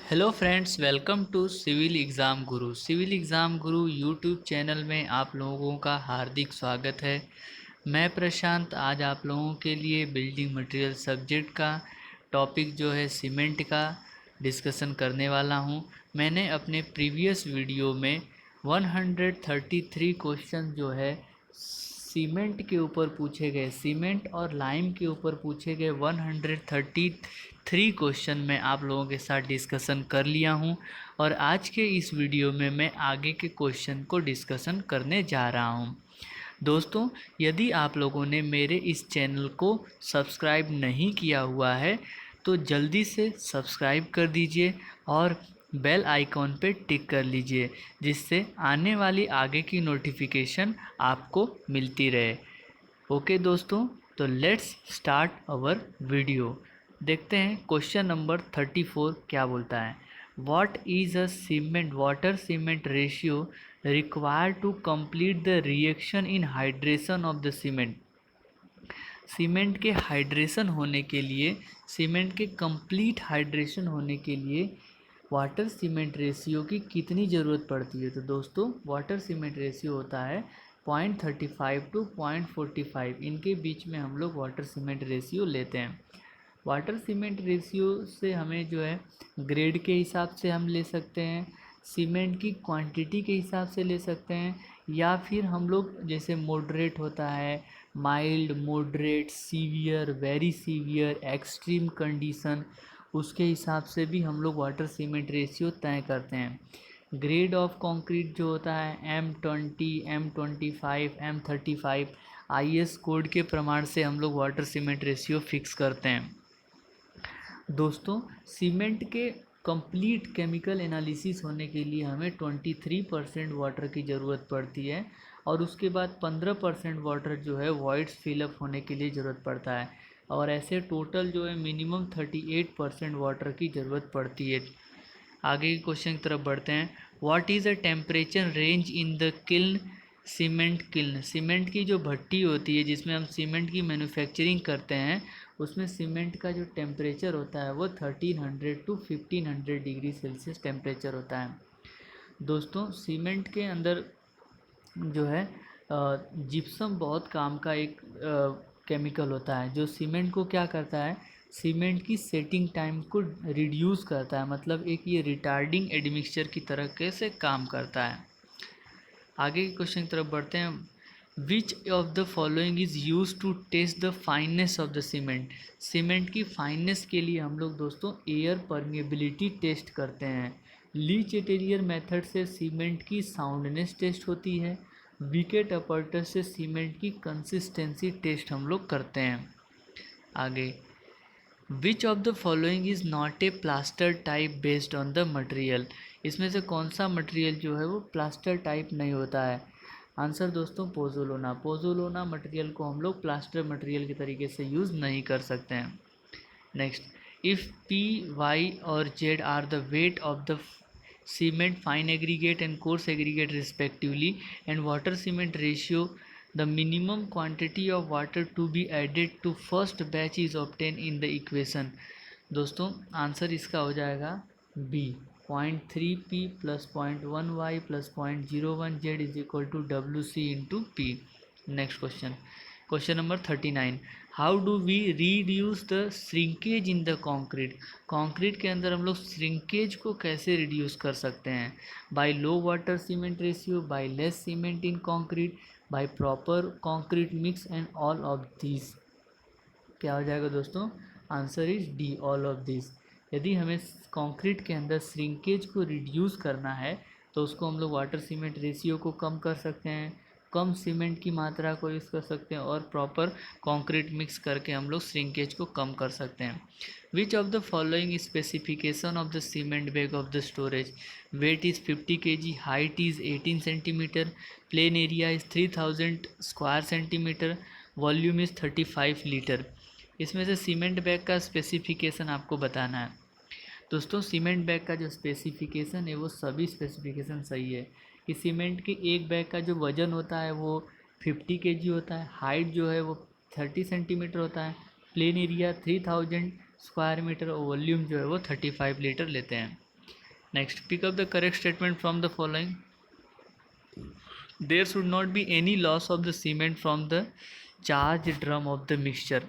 Hello friends, welcome to Civil Exam Guru. Civil Exam Guru YouTube channel में आप लोगों का हार्दिक स्वागत है। मैं प्रशांत आज आप लोगों के लिए बिल्डिंग मटेरियल सब्जेक्ट का टॉपिक जो है सीमेंट का डिस्कशन करने वाला हूं। मैंने अपने प्रीवियस वीडियो में 133 क्वेश्चन जो है सीमेंट के ऊपर पूछे गए, सीमेंट और लाइम के ऊपर पूछे गए 133 क्वेश्चन मैं आप लोगों के साथ डिस्कशन कर लिया हूं। और आज के इस वीडियो में मैं आगे के क्वेश्चन को डिस्कशन करने जा रहा हूं। दोस्तों, यदि आप लोगों ने मेरे इस चैनल को सब्सक्राइब नहीं किया हुआ है तो जल्दी से सब्सक्राइब कर दीजिए और बेल आइकॉन पे टिक कर लीजिए, जिससे आने वाली आगे की नोटिफिकेशन आपको मिलती रहे। ओके दोस्तों, तो लेट्स स्टार्ट अवर वीडियो। देखते हैं क्वेश्चन नंबर 34 क्या बोलता है। What is a cement water cement ratio required to complete the reaction in hydration of the cement. Cement के हाइड्रेशन होने के लिए, सीमेंट के कंप्लीट हाइड्रेशन होने के लिए वाटर सीमेंट रेशियो की कितनी ज़रूरत पड़ती है। तो दोस्तों, वाटर सीमेंट रेशियो होता है 0.35 टू 0.45, इनके बीच में हम लोग वाटर सीमेंट रेशियो लेते हैं। वाटर सीमेंट रेशियो से हमें जो है ग्रेड के हिसाब से हम ले सकते हैं, सीमेंट की क्वांटिटी के हिसाब से ले सकते हैं, या फिर हम लोग जैसे मॉडरेट होता है, mild, moderate, severe, very severe, extreme condition, उसके हिसाब से भी हम लोग वाटर सीमेंट रेशियो तय करते हैं। ग्रेड ऑफ कंक्रीट जो होता है M20, M25, M35, IS code के प्रमाण से हम लोग वाटर सीमेंट रेशियो फिक्स करते हैं। दोस्तों, सीमेंट के कंप्लीट केमिकल एनालिसिस होने के लिए हमें 23% वाटर की ज़रूरत पड़ती है, और उसके बाद 15% वाटर जो है वॉइड्स फिलअप होने के लिए ज़रूरत पड़ता है, और ऐसे टोटल जो है मिनिमम 38% वाटर की ज़रूरत पड़ती है। आगे के क्वेश्चन की तरफ बढ़ते हैं। What is a temperature range in the kiln cement kiln. Cement की जो भट्टी होती है जिसमें हम सीमेंट की मैन्युफैक्चरिंग करते हैं, उसमें सीमेंट का जो टेम्परेचर होता है वो 1300 टू 1500 डिग्री सेल्सियस टेम्परेचर होता है। दोस्तों, सीमेंट के अंदर जो है जिप्सम बहुत काम का एक केमिकल होता है, जो सीमेंट को क्या करता है, सीमेंट की सेटिंग टाइम को रिड्यूस करता है, मतलब एक ये रिटार्डिंग एडमिक्सचर की तरह कैसे काम करता है। आगे के क्वेश्चन की तरफ बढ़ते हैं। Which of the following is use to test the fineness of the cement. Cement की फाइननेस के लिए हम लोग दोस्तों एयर परमिएबिलिटी टेस्ट करते हैं। ली चेटेरियर मेथड से सीमेंट की साउंडनेस टेस्ट होती है। विकेट अपर्टर से सीमेंट की कंसिस्टेंसी टेस्ट हम लोग करते हैं। आगे, विच of the following is not a plaster type based on the material. इसमें से कौन सा मटेरियल जो है वो प्लास्टर टाइप नहीं होता है। आंसर दोस्तों पोजोलोना। पोजोलोना मटेरियल को हम लोग प्लास्टर मटेरियल के तरीके से यूज़ नहीं कर सकते हैं। नेक्स्ट, इफ़ P, Y और Z are the weight of the cement fine aggregate and coarse aggregate respectively, and water cement ratio, the minimum quantity of water to be added to first batch is obtained in the equation। दोस्तों, answer इसका हो जाएगा B, 0.3P plus 0.1Y plus 0.01Z is equal to WC into P। Next question, question number 39। How do we reduce the shrinkage in the concrete. Concrete के अंदर हम लोग shrinkage को कैसे रिड्यूस कर सकते हैं। By low water cement ratio, by less cement in concrete, by proper concrete mix, and all of this. क्या हो जाएगा दोस्तों, answer is D, all of this. यदि हमें कंक्रीट के अंदर श्रिंकेज को रिड्यूस करना है तो उसको हम लोग वाटर सीमेंट रेशियो को कम कर सकते हैं, कम सीमेंट की मात्रा को यूज़ कर सकते हैं, और प्रॉपर कंक्रीट मिक्स करके हम लोग श्रिंकेज को कम कर सकते हैं। Which of the following specification of the cement bag of the storage. Weight is 50 kg, height is 18 centimetre, plane area is 3000 square centimetre, volume is 35 litre. इसमें से सीमेंट बैग का स्पेसिफिकेशन आपको बताना है। दोस्तों, सीमेंट बैग का जो specification है वो सभी स्पेसिफिकेशन सही है कि सीमेंट के एक बैग का जो वज़न होता है वो 50 kg होता है, हाइट जो है वो 30 सेंटीमीटर होता है, प्लेन एरिया 3000 स्क्वायर मीटर, और वॉल्यूम जो है वो 35 लीटर लेते हैं। Next, pick up the correct statement from the following. There should not be any loss of the cement from the charge drum of the mixture.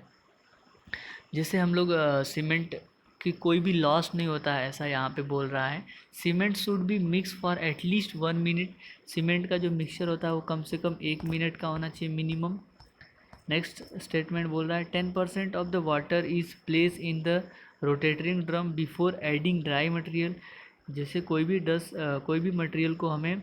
जैसे हम लोग cement की कोई भी लॉस नहीं होता है, ऐसा यहाँ पे बोल रहा है. Cement should B mix for at least 1 minute. Cement का जो मिक्सचर होता है वो कम से कम 1 मिनट का होना चाहिए मिनिमम. नेक्स्ट स्टेटमेंट बोल रहा है 10% of the water is place in the rotating drum before adding dry material. जैसे कोई भी मटेरियल को हमें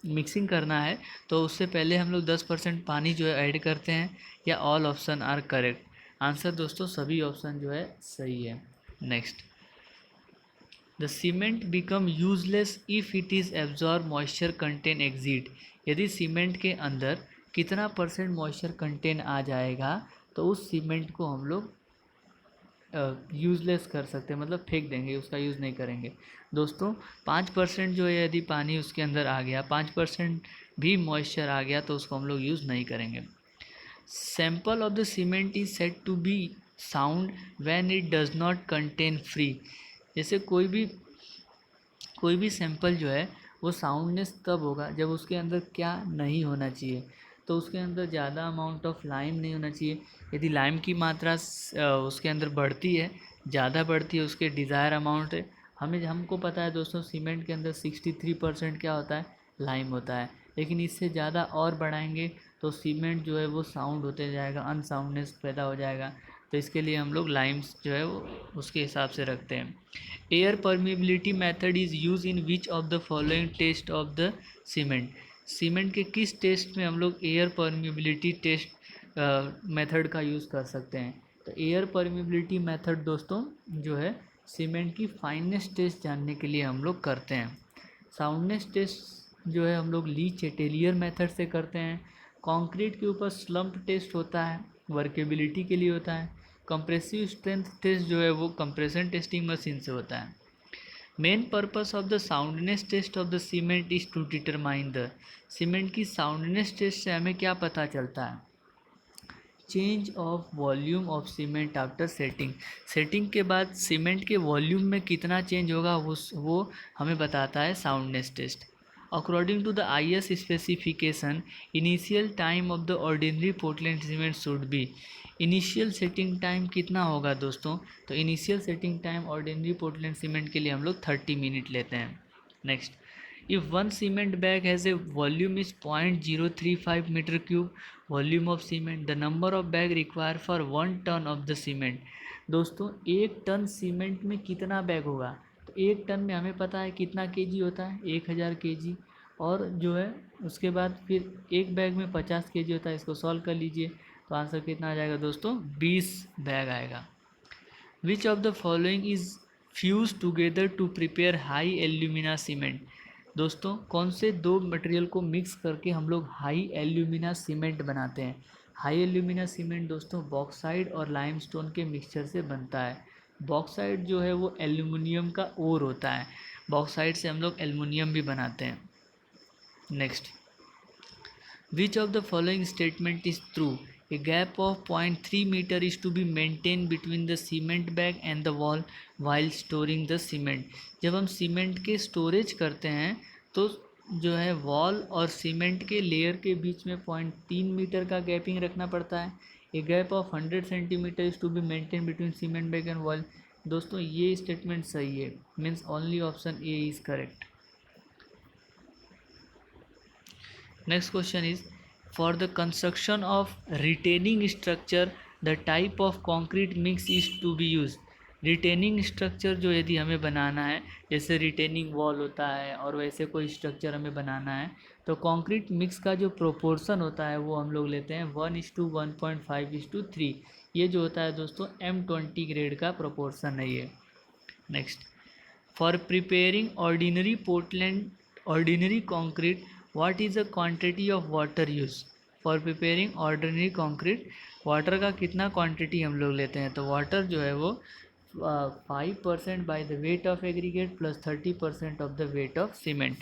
मिक्सिंग करना है तो उससे पहले हम लोग 10% पानी जो है ऐड करते हैं, या all option are correct. Answer दोस्तों सभी ऑप्शन जो है सही है. Next, the cement become useless if it is absorb moisture content exceed. यदि सीमेंट के अंदर कितना परसेंट मॉइस्चर कंटेंट आ जाएगा तो उस सीमेंट को हम लोग यूज़लेस कर सकते हैं, मतलब फेंक देंगे, उसका यूज़ नहीं करेंगे. दोस्तों 5% जो है यदि पानी उसके अंदर आ गया, 5% भी मॉइस्चर आ गया तो उसको हम लोग यूज़ नहीं करेंगे. Sample of the cement is said to be sound when it does not contain free. जैसे कोई भी सैंपल जो है वो साउंडनेस तब होगा जब उसके अंदर क्या नहीं होना चाहिए. तो उसके अंदर ज़्यादा अमाउंट ऑफ लाइम नहीं होना चाहिए. यदि लाइम की मात्रा उसके अंदर बढ़ती है, ज़्यादा बढ़ती है, उसके डिज़ायर अमाउंट है. हमको पता है दोस्तों सीमेंट के अंदर 63% क्या होता है, लाइम होता है. लेकिन इससे ज़्यादा और बढ़ाएंगे तो सीमेंट जो है वो साउंड होते जाएगा, अनसाउंडनेस पैदा हो जाएगा. तो इसके लिए हम लोग लाइम्स जो है वो उसके हिसाब से रखते हैं. Air permeability method is use in which of the following test of the cement. Cement के किस टेस्ट में हम लोग एयर परमिबिलिटी टेस्ट मेथड का यूज़ कर सकते हैं. तो एयर परमिबिलिटी मेथड दोस्तों जो है सीमेंट की फाइनेस टेस्ट जानने के लिए हम लोग करते हैं. साउंडनेस टेस्ट जो है हम लोग ली चेटेलियर मेथड से करते हैं. कंक्रीट के ऊपर स्लम्प टेस्ट होता है, वर्केबिलिटी के लिए होता है. कंप्रेसिव स्ट्रेंथ टेस्ट जो है वो कंप्रेशन टेस्टिंग मशीन से होता है. Main purpose of the soundness test of the cement is to determine the. Cement की साउंडनेस टेस्ट से हमें क्या पता चलता है, change of volume of cement after setting. Setting के बाद सीमेंट के वॉल्यूम में कितना चेंज होगा वो हमें बताता है soundness test. According to the IS specification initial time of the ordinary Portland cement should be. Initial setting time कितना होगा दोस्तों, तो initial setting time ordinary Portland cement के लिए हम लोग 30 मिनट लेते हैं. Next, if one cement bag has a volume is 0.035 meter cube volume of cement, the number of bag required for 1 ton of the cement. दोस्तों 1 ton cement में कितना bag होगा, तो 1 टन में हमें पता है कितना केजी होता है, 1000 केजी. और जो है उसके बाद फिर एक बैग में 50 केजी होता है. इसको सॉल्व कर लीजिए तो आंसर कितना आ जाएगा दोस्तों, 20 बैग आएगा. Which of the following is fuse together to prepare high alumina cement. दोस्तों कौन से दो मटेरियल को मिक्स करके हम लोग हाई एल्यूमिना सीमेंट बनाते हैं. हाई एल्यूमिना सीमेंट दोस्तों बॉक्साइड और लाइमस्टोन के मिक्सचर से बनता है. बॉक्साइड जो है वो एल्यूमिनियम का ओर होता है, बॉक्साइड से हम लोग एल्यूमिनियम भी बनाते हैं. Next, which of the following statement is true. A gap of 0.3 meter is to be maintained between the cement bag and the wall while storing the cement. जब हम सीमेंट के स्टोरेज करते हैं तो जो है वॉल और सीमेंट के लेयर के बीच में 0.3 मीटर का गैपिंग रखना पड़ता है. A gap of 100 centimetre is to be maintain between cement bag and wall. दोस्तों ये स्टेटमेंट सही है, means only option A is correct. Next question is, for the construction of retaining structure the type of concrete mix is to be used. Retaining structure जो यदि हमें बनाना है, जैसे retaining wall होता है और वैसे कोई स्ट्रक्चर हमें बनाना है, तो कंक्रीट मिक्स का जो प्रोपोर्शन होता है वो हम लोग लेते हैं 1:1.5:3. ये जो होता है दोस्तों M20 ग्रेड का प्रोपोर्शन है ये. Next, for preparing ordinary concrete what is the quantity of water use. For preparing ordinary concrete water का कितना क्वांटिटी हम लोग लेते हैं, तो वाटर जो है वो 5% by the weight of aggregate plus 30% of the weight of cement.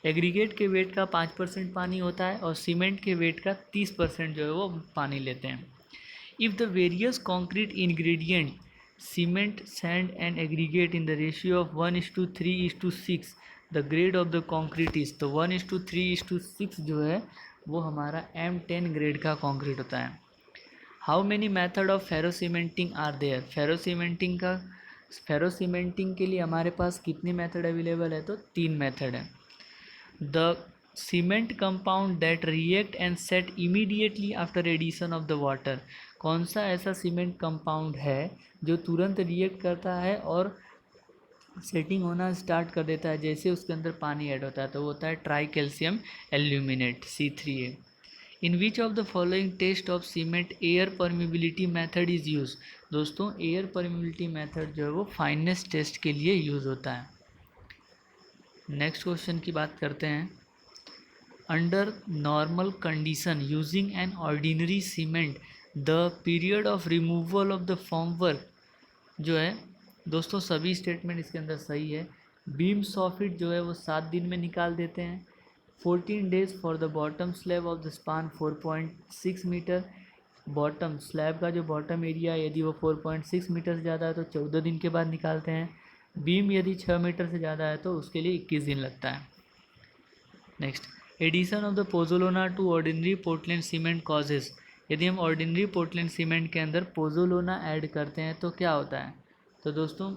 Aggregate के वेट का 5% पानी होता है और सीमेंट के वेट का 30% जो है वो पानी लेते हैं. If the various concrete ingredient cement, sand and aggregate in the ratio of 1:3:6 the grade of the concrete is. तो 1:3:6 जो है वो हमारा M10 ग्रेड का कॉन्क्रीट होता है। How many method of ferrocementing are there. Ferrocementing के लिए हमारे पास कितनी मेथड अवेलेबल है, तो 3 मेथड है। The cement compound that react and set immediately after addition of the water. कौन सा ऐसा सीमेंट कंपाउंड है जो तुरंत रिएक्ट करता है और सेटिंग होना स्टार्ट कर देता है जैसे उसके अंदर पानी ऐड होता है, तो वो होता है tri calcium aluminate C3A। In which of the following test of cement air permeability method is use. दोस्तों एयर परमिबिलिटी मेथड जो है वो फाइनेस टेस्ट के लिए यूज़ होता है। नेक्स्ट क्वेश्चन की बात करते हैं। Under normal condition using an ordinary cement the period of removal of the formwork जो है, दोस्तों सभी स्टेटमेंट इसके अंदर सही है। बीम सॉफिट जो है वो 7 दिन में निकाल देते हैं। 14 days for the bottom slab of the span 4.6 metre. Bottom slab का जो बॉटम एरिया यदि वो 4.6 मीटर से ज़्यादा है तो 14 दिन के बाद निकालते हैं। बीम यदि 6 मीटर से ज़्यादा है तो उसके लिए 21 दिन लगता है। Next, addition of the pozzolana to ordinary Portland cement causes. यदि हम ऑर्डिनरी पोर्टलैंड सीमेंट के अंदर पोजोलोना ऐड करते हैं तो क्या होता है, तो दोस्तों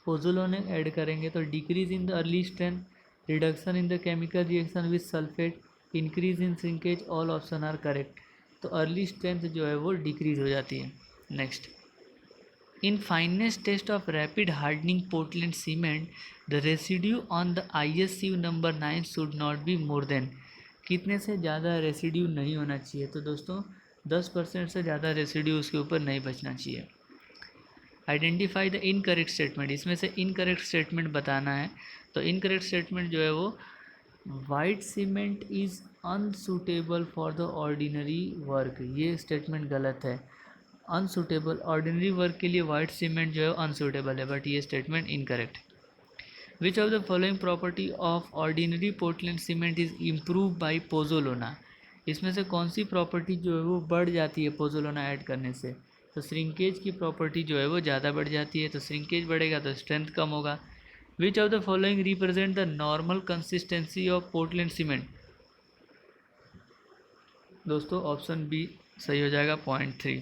पोजोलोना ऐड करेंगे तो decrease in the early strength, reduction in the chemical reaction with sulphate, increase in shrinkage, all option are correct. तो अर्ली स्ट्रेंथ जो है वो डिक्रीज हो जाती है। Next, in finest test of rapid hardening Portland cement the residue on the ISU number 9 should not be more than. कितने से ज़्यादा रेसिड्यू नहीं होना चाहिए, तो दोस्तों 10% से ज़्यादा रेसिड्यू उसके ऊपर नहीं बचना चाहिए। Identify the incorrect statement. इसमें से इनकरेक्ट स्टेटमेंट बताना है। तो इनकरेक्ट स्टेटमेंट जो है वो white cement is unsuitable for the ordinary work, ये स्टेटमेंट गलत है। अनसूटेबल, ऑर्डिनरी वर्क के लिए वाइट सीमेंट जो है अनसूटेबल है, बट ये statement incorrect. Which of the following property of ordinary Portland cement is improve by pozzolana. इसमें से कौन सी प्रॉपर्टी जो है वो बढ़ जाती है पोजोलोना ऐड करने से, तो श्रिंकेज की प्रॉपर्टी जो है वो ज़्यादा बढ़ जाती है। तो श्रिंकेज बढ़ेगा तो स्ट्रेंथ कम होगा। Which of the following represent the normal consistency of Portland cement. दोस्तों ऑप्शन बी सही हो जाएगा, 0.3।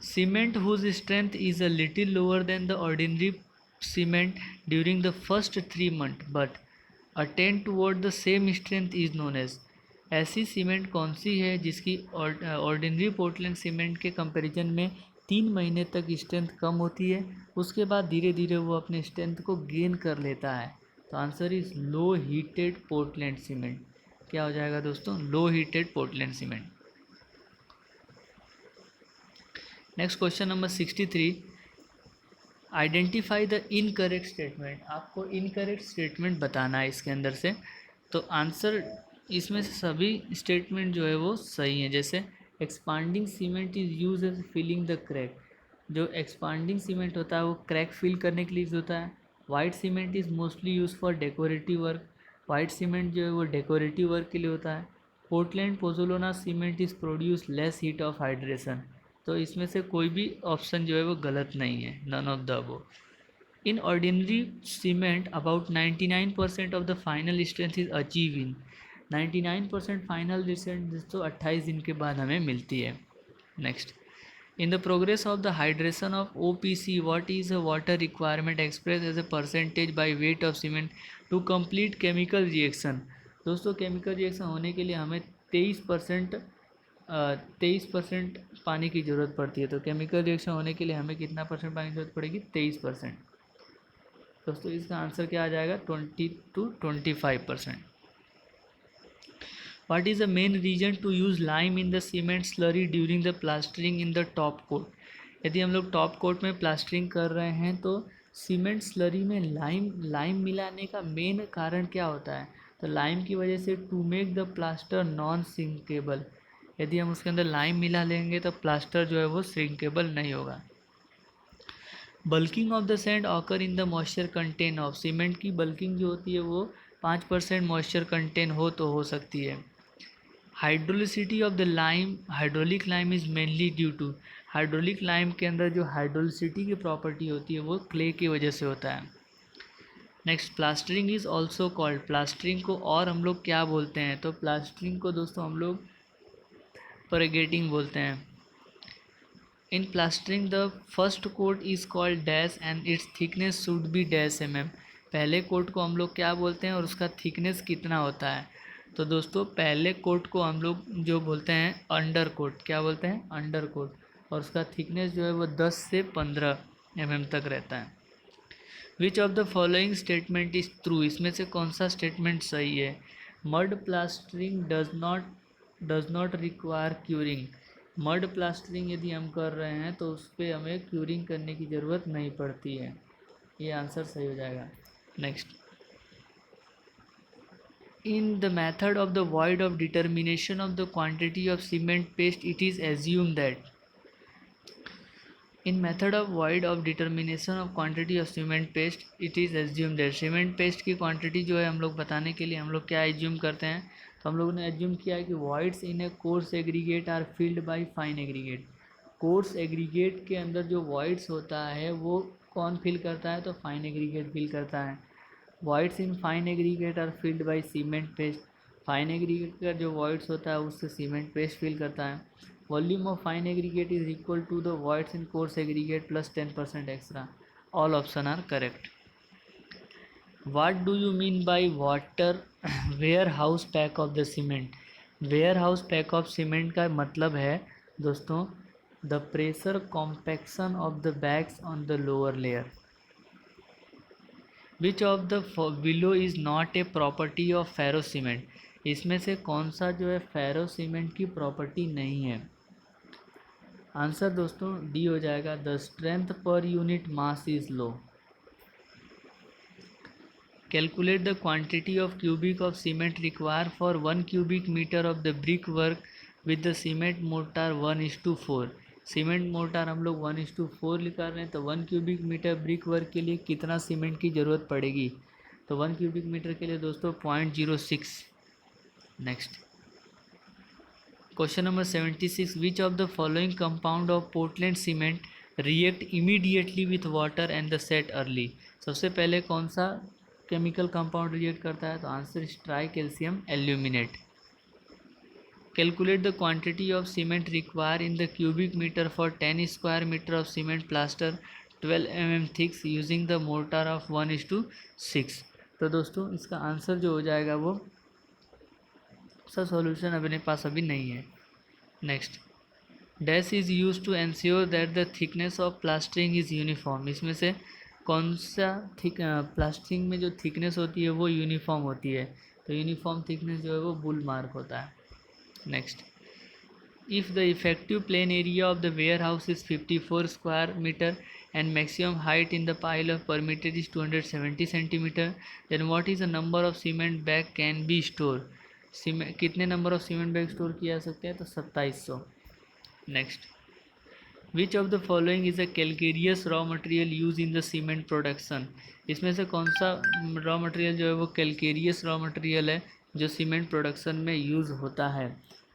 Cement whose strength is a little lower than the ordinary cement during the first 3 months but attend toward the same strength is known age. ऐसी cement कौन सी है जिसकी ordinary Portland cement के कंपैरिजन में 3 महीने तक स्ट्रेंथ कम होती है, उसके बाद धीरे धीरे वो अपने स्ट्रेंथ को गेन कर लेता है। तो answer is low heated Portland cement. क्या हो जाएगा दोस्तों, low heated Portland cement. Next question number 63, identify the incorrect statement. आपको इनकरेक्ट स्टेटमेंट बताना है इसके अंदर से। तो आंसर इसमें से सभी स्टेटमेंट जो है वो सही हैं। जैसे expanding cement is use as filling the crack. जो एक्सपांडिंग सीमेंट होता है वो क्रैक फिल करने के लिए यूज होता है। White cement is mostly use for decorative work. White cement जो है वो डेकोरेटिव वर्क के लिए होता है। Portland pozzolana cement is produce less heat of hydration. तो इसमें से कोई भी ऑप्शन जो है वो गलत नहीं है, none of the above. In ordinary cement about 99% of the final strength is achieve in. 99% final strength तो 28 दिन के बाद हमें मिलती है। Next, in the progress of the hydration of OPC what is a water requirement express as a percentage by weight of cement to complete chemical reaction. दोस्तों chemical reaction होने के लिए हमें 23% पानी की ज़रूरत पड़ती है। तो केमिकल रिएक्शन होने के लिए हमें कितना परसेंट पानी की ज़रूरत पड़ेगी, 23%। दोस्तों इसका आंसर क्या आ जाएगा, 20 to 25%। What is the main reason to use lime in the cement slurry during the plastering in the top coat? यदि हम लोग टॉप कोट में प्लास्टरिंग कर रहे हैं तो सीमेंट स्लरी में लाइम मिलाने का मेन कारण क्या होता है, तो लाइम की वजह से to make the plaster non sinkable. यदि हम उसके अंदर लाइम मिला लेंगे तो प्लास्टर जो है वो श्रिंकेबल नहीं होगा। Bulking of the sand occur in the moisture contain of. Cement की बल्किंग जो होती है वो 5% मॉइस्चर कंटेन हो तो हो सकती है। Hydraulicity of the lime, hydraulic lime is mainly due to. Hydraulic lime के अंदर जो हाइड्रोलिसिटी की प्रॉपर्टी होती है वो क्ले की वजह से होता है। Next, plastering is also called, plastering को और हम लोग क्या बोलते हैं? तो प्लास्टरिंग को दोस्तों हम लोग परगेटिंग बोलते हैं। In plastering the first coat is called dash and its thickness should be dash mm। पहले कोट को हम लोग क्या बोलते हैं और उसका थिकनेस कितना होता है? तो दोस्तों पहले कोट को हम लोग जो बोलते हैं अंडर कोट, क्या बोलते हैं? अंडर कोट, और उसका थिकनेस जो है वो 10 से 15 mm तक रहता है। विच of the following statement is true, इसमें से कौन सा स्टेटमेंट सही है? Mud plastering does not require curing, mud plastering यदि हम कर रहे हैं तो उस पर हमें क्यूरिंग करने की ज़रूरत नहीं पड़ती है, ये आंसर सही हो जाएगा। Next, in the method of the void of determination of the quantity of cement paste it is assume that, in method of void of determination of quantity of cement paste it is assumed that cement paste की quantity जो है हम लोग बताने के लिए हम लोग क्या एज्यूम करते हैं? तो हम लोगों ने एज्यूम किया है कि voids in a coarse aggregate are filled by fine aggregate। Coarse aggregate के अंदर जो voids होता है वो कौन फिल करता है? तो फाइन एग्रीगेट फिल करता है। voids in fine aggregate are filled by cement paste, fine aggregate का जो voids होता है उससे सीमेंट पेस्ट फिल करता है। Volume of fine aggregate is equal to the voids in coarse aggregate plus 10% extra। All option are correct. What do you mean by water warehouse pack of the cement? warehouse pack of cement का मतलब है दोस्तों the pressure compaction of the bags on the lower layer। Which of the below is not a property of ferro cement, इसमें से कौन सा जो है फेरो सीमेंट की प्रॉपर्टी नहीं है? आंसर दोस्तों डी हो जाएगा, the strength per unit mass is low. Calculate the quantity of cubic of cement require for 1 cubic metre of the brick work with the cement mortar 1:4। Cement mortar हम लोग 1:4 निकाल रहे हैं, तो 1 cubic मीटर ब्रिक वर्क के लिए कितना cement की ज़रूरत पड़ेगी? तो 1 cubic मीटर के लिए दोस्तों 0.06। Next, question number 76, which of the following compound of Portland cement react immediately with water and the set early? सबसे पहले कौन सा केमिकल कंपाउंड रिएक्ट करता है? तो answer is tri calcium aluminate. Calculate the quantity of cement require in the cubic metre for 10 square metre of cement plaster 12 mm thicks using the mortar of 1:6। तो दोस्तों इसका आंसर जो हो जाएगा वो उसका सॉल्यूशन अपने पास अभी नहीं है। Next, dash is use to ensure that the thickness of plastering is uniform, इसमें से कौन सा प्लास्टरिंग में जो थिकनेस होती है वो यूनिफॉर्म होती है? तो यूनिफॉर्म थिकनेस जो है वो बुल मार्क होता है। Next, if the effective plain area of the warehouse is 54 square metre and maximum height in the pile of permitted is 270 centimetre, then what is the number of cement bag can be store? Cement कितने number of cement bag store किया जा सकते हैं? तो 2700। Next, which of the following is a calcareous raw material use in the cement production? इसमें से कौन सा रॉ मटेरियल जो है वो कैलकेरियस रॉ मटेरियल है जो सीमेंट प्रोडक्शन में यूज़ होता है?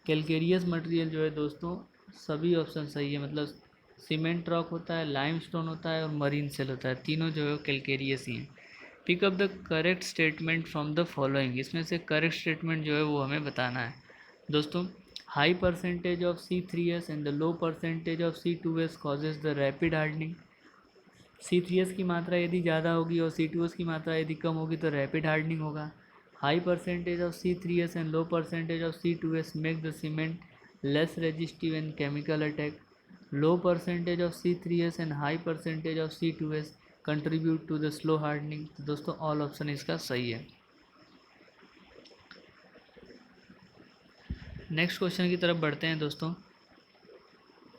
कैलकेरियस मटेरियल जो है दोस्तों सभी ऑप्शन सही है, मतलब सीमेंट रॉक होता है, लाइमस्टोन होता है और मरीन सेल होता है, तीनों जो है वो कैलकेरियस ही हैं। Pick up the correct statement from the following, इसमें से करेक्ट स्टेटमेंट जो है वो हमें बताना है। दोस्तों, high percentage of C3S and the low percentage of C2S causes the rapid hardening. C3S की मात्रा यदि ज़्यादा होगी और C2S की मात्रा यदि कम होगी तो रैपिड हार्डनिंग होगा। High percentage of C3S and low percentage of C2S make the cement less resistive and chemical attack. Low percentage of C3S and high percentage of C2S contribute to the slow hardening. तो दोस्तों all option इसका सही है। Next question की तरफ बढ़ते हैं दोस्तों।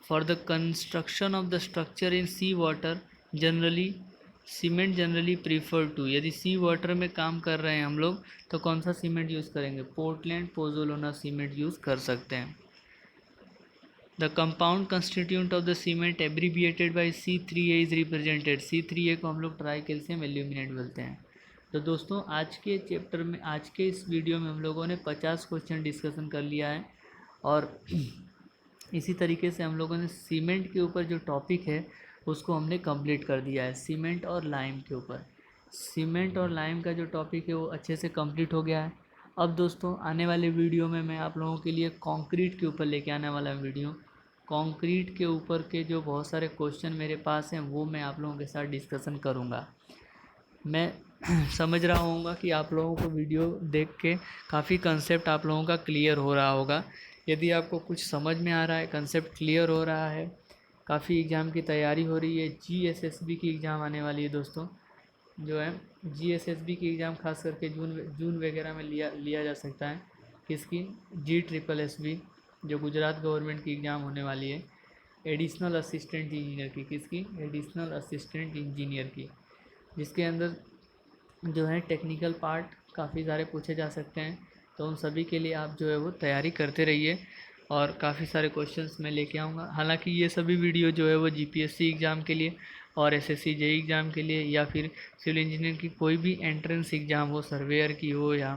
For the construction of the structure in sea water generally cement generally prefer to, यदि सी वाटर में काम कर रहे हैं हम लोग तो कौन सा सीमेंट यूज़ करेंगे? पोर्टलैंड पोज़ोलाना सीमेंट यूज़ कर सकते हैं। The compound constituent of the cement abbreviated by C3A is represented, C3A को हम लोग ट्राई कैल्शियम एल्यूमिनेट बोलते हैं। तो दोस्तों आज के चैप्टर में, आज के इस वीडियो में हम लोगों ने 50 क्वेश्चन डिस्कशन कर लिया है और इसी तरीके से हम लोगों ने सीमेंट के ऊपर जो टॉपिक है उसको हमने कंप्लीट कर दिया है। सीमेंट और लाइम के ऊपर, सीमेंट और लाइम का जो टॉपिक है वो अच्छे से कंप्लीट हो गया है। अब दोस्तों आने वाले वीडियो में मैं आप लोगों के लिए कंक्रीट के ऊपर लेके आने वाला वीडियो। कंक्रीट के ऊपर के जो बहुत सारे क्वेश्चन मेरे पास हैं वो मैं आप लोगों के साथ डिस्कशन करूँगा। मैं समझ रहा हूँगा कि आप लोगों को वीडियो देख के काफ़ी कंसेप्ट आप लोगों का क्लियर हो रहा होगा। यदि आपको कुछ समझ में आ रहा है, कंसेप्ट क्लियर हो रहा है, काफ़ी एग्ज़ाम की तैयारी हो रही है, जीएसएसबी की एग्ज़ाम आने वाली है दोस्तों, जो है जीएसएसबी की एग्ज़ाम खास करके जून जून वगैरह में लिया लिया जा सकता है। किसकी? GSSB, जो गुजरात गवर्नमेंट की एग्ज़ाम होने वाली है, एडिशनल असिस्टेंट इंजीनियर की। किसकी? एडिशनल असिस्टेंट इंजीनियर की, जिसके अंदर जो है टेक्निकल पार्ट काफ़ी सारे पूछे जा सकते हैं। तो उन सभी के लिए आप जो है वो तैयारी करते रहिए और काफ़ी सारे क्वेश्चंस मैं लेके आऊँगा। हालांकि ये सभी वीडियो जो है वो जीपीएससी एग्ज़ाम के लिए और एसएससी जेई एग्ज़ाम के लिए या फिर सिविल इंजीनियर की कोई भी एंट्रेंस एग्ज़ाम हो, सर्वेयर की हो या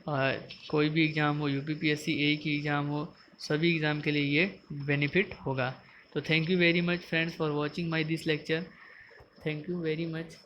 कोई भी एग्ज़ाम हो, यूपीपीएससी ए की एग्ज़ाम हो, सभी एग्ज़ाम के लिए ये बेनिफिट होगा। तो thank you very much friends for watching my this lecture. Thank you very much.